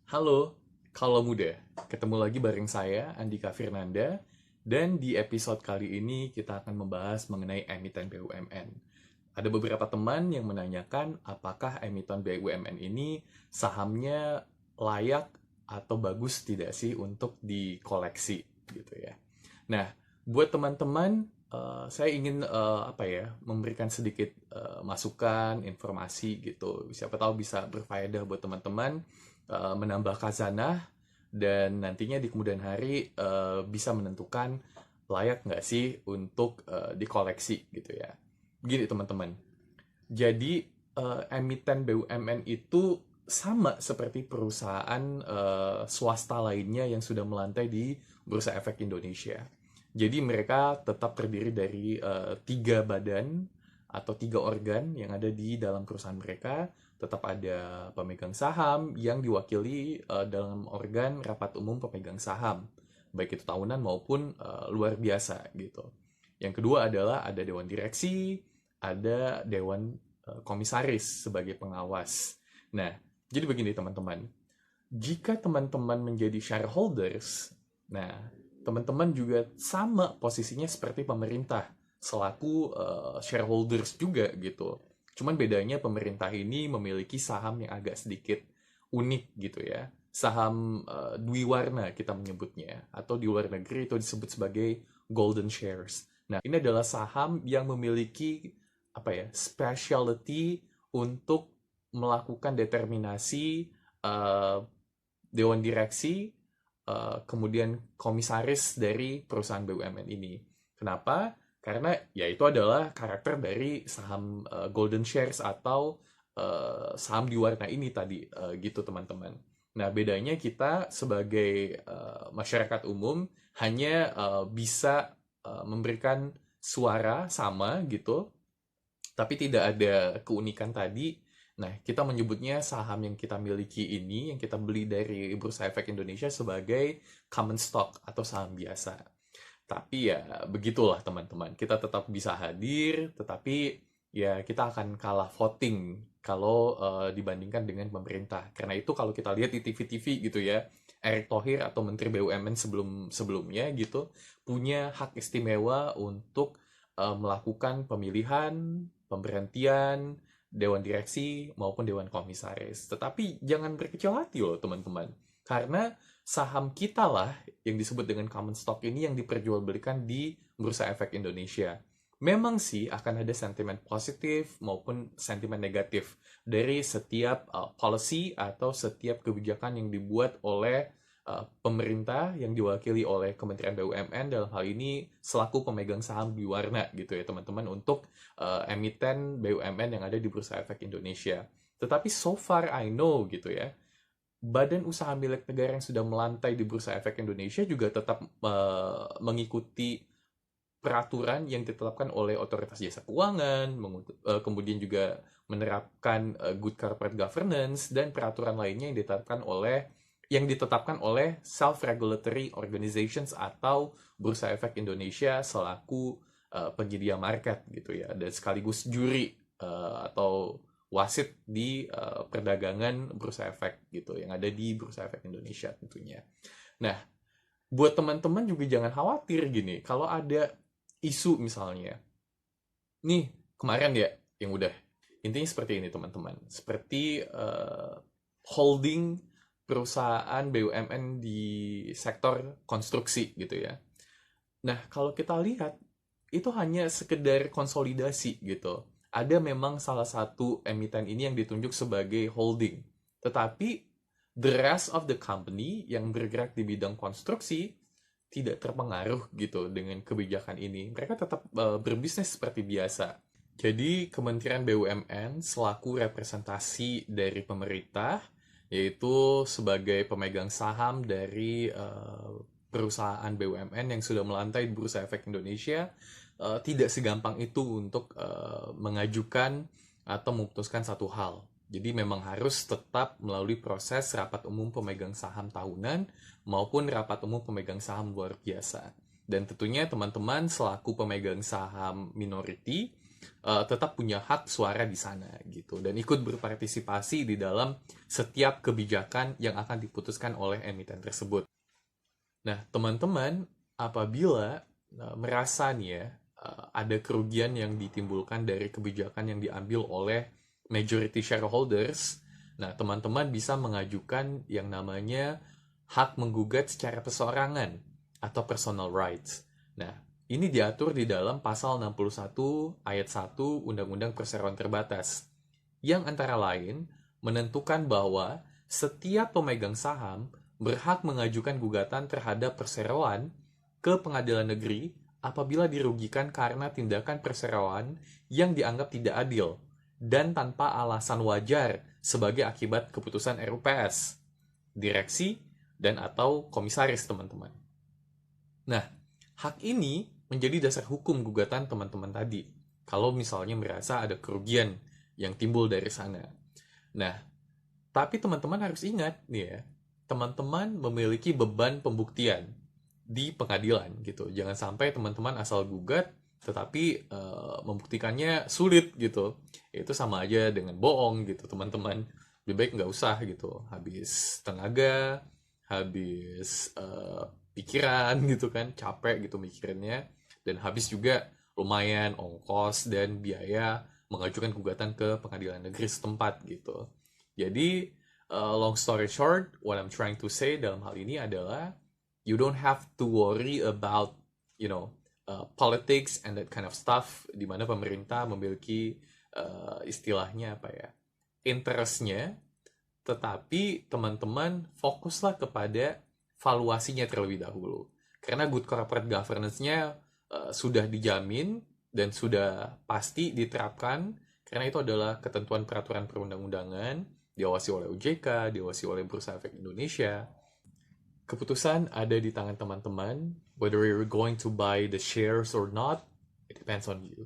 Halo, kalau muda. Ketemu lagi bareng saya, Andika Firnanda, dan di episode kali ini kita akan membahas mengenai emiten BUMN. Ada beberapa teman yang menanyakan apakah emiten BUMN ini sahamnya layak atau bagus tidak sih untuk dikoleksi gitu ya. Nah, buat teman-teman, saya ingin memberikan sedikit masukan, informasi gitu. Siapa tahu bisa berfaedah buat teman-teman, menambah khazanah, dan nantinya di kemudian hari bisa menentukan layak nggak sih untuk dikoleksi gitu ya. Begini teman-teman, jadi emiten BUMN itu sama seperti perusahaan swasta lainnya yang sudah melantai di Bursa Efek Indonesia. Jadi mereka tetap terdiri dari tiga badan atau tiga organ yang ada di dalam perusahaan mereka. Tetap ada pemegang saham yang diwakili dalam organ rapat umum pemegang saham, baik itu tahunan maupun luar biasa gitu. Yang kedua adalah ada dewan direksi, ada dewan komisaris sebagai pengawas. Nah, jadi begini teman-teman, jika teman-teman menjadi shareholders, nah teman-teman juga sama posisinya seperti pemerintah selaku shareholders juga gitu. Cuman bedanya pemerintah ini memiliki saham yang agak sedikit unik gitu ya. Saham dwiwarna kita menyebutnya, atau di luar negeri itu disebut sebagai golden shares. Nah, ini adalah saham yang memiliki specialty untuk melakukan determinasi eh, dewan direksi, kemudian komisaris dari perusahaan BUMN ini. Kenapa? Karena ya itu adalah karakter dari saham golden shares atau saham di warna ini tadi, gitu teman-teman. Nah, bedanya kita sebagai masyarakat umum hanya bisa memberikan suara sama gitu, tapi tidak ada keunikan tadi. Nah, kita menyebutnya saham yang kita miliki ini, yang kita beli dari Bursa Efek Indonesia sebagai common stock atau saham biasa. Tapi ya begitulah teman-teman, kita tetap bisa hadir, tetapi ya kita akan kalah voting kalau dibandingkan dengan pemerintah. Karena itu kalau kita lihat di TV-TV gitu ya, Erick Thohir atau Menteri BUMN sebelumnya gitu punya hak istimewa untuk melakukan pemilihan, pemberhentian, dewan direksi maupun dewan komisaris. Tetapi jangan berkecil hati loh teman-teman. Karena saham kita lah yang disebut dengan common stock ini yang diperjualbelikan di Bursa Efek Indonesia. Memang sih akan ada sentimen positif maupun sentimen negatif dari setiap policy atau setiap kebijakan yang dibuat oleh pemerintah yang diwakili oleh Kementerian BUMN dalam hal ini selaku pemegang saham di warna gitu ya teman-teman untuk emiten BUMN yang ada di Bursa Efek Indonesia. Tetapi so far I know gitu ya, badan usaha milik negara yang sudah melantai di Bursa Efek Indonesia juga tetap mengikuti peraturan yang ditetapkan oleh Otoritas Jasa Keuangan, kemudian juga menerapkan good corporate governance dan peraturan lainnya yang ditetapkan oleh self-regulatory organizations atau Bursa Efek Indonesia selaku penyedia market gitu ya, dan sekaligus juri atau wasit di perdagangan Bursa Efek gitu yang ada di Bursa Efek Indonesia tentunya. Nah, buat teman-teman juga jangan khawatir gini, kalau ada isu misalnya, nih kemarin ya yang udah, intinya seperti ini teman-teman, seperti holding perusahaan BUMN di sektor konstruksi gitu ya. Nah, kalau kita lihat, itu hanya sekedar konsolidasi gitu. Ada memang salah satu emiten ini yang ditunjuk sebagai holding. Tetapi, the rest of the company yang bergerak di bidang konstruksi tidak terpengaruh gitu dengan kebijakan ini. Mereka tetap berbisnis seperti biasa. Jadi, Kementerian BUMN selaku representasi dari pemerintah, yaitu sebagai pemegang saham dari perusahaan BUMN yang sudah melantai di Bursa Efek Indonesia, tidak segampang itu untuk mengajukan atau memutuskan satu hal. Jadi memang harus tetap melalui proses rapat umum pemegang saham tahunan maupun rapat umum pemegang saham luar biasa. Dan tentunya teman-teman selaku pemegang saham minority tetap punya hak suara di sana gitu dan ikut berpartisipasi di dalam setiap kebijakan yang akan diputuskan oleh emiten tersebut. Nah, teman-teman, apabila merasa nih ya, ada kerugian yang ditimbulkan dari kebijakan yang diambil oleh majority shareholders, nah teman-teman bisa mengajukan yang namanya hak menggugat secara perseorangan atau personal rights. Nah, ini diatur di dalam pasal 61 ayat 1 Undang-Undang Perseroan Terbatas, yang antara lain menentukan bahwa setiap pemegang saham berhak mengajukan gugatan terhadap perseroan ke pengadilan negeri apabila dirugikan karena tindakan perseroan yang dianggap tidak adil dan tanpa alasan wajar sebagai akibat keputusan RUPS, direksi, dan atau komisaris teman-teman. Nah, hak ini menjadi dasar hukum gugatan teman-teman tadi. Kalau misalnya merasa ada kerugian yang timbul dari sana. Nah, tapi teman-teman harus ingat nih ya, teman-teman memiliki beban pembuktian di pengadilan gitu. Jangan sampai teman-teman asal gugat tetapi membuktikannya sulit gitu. Itu sama aja dengan bohong gitu, teman-teman. Lebih baik nggak usah gitu. Habis tenaga, habis pikiran gitu kan, capek gitu mikirinnya, dan habis juga lumayan ongkos dan biaya mengajukan gugatan ke pengadilan negeri setempat gitu. Jadi, long story short, what I'm trying to say dalam hal ini adalah you don't have to worry about, politics and that kind of stuff, di mana pemerintah memiliki istilahnya apa ya, interestnya, tetapi teman-teman fokuslah kepada valuasinya terlebih dahulu. Karena good corporate governance-nya sudah dijamin dan sudah pasti diterapkan, karena itu adalah ketentuan peraturan perundang-undangan, diawasi oleh OJK, diawasi oleh Bursa Efek Indonesia. Keputusan ada di tangan teman-teman. Whether you're going to buy the shares or not, it depends on you.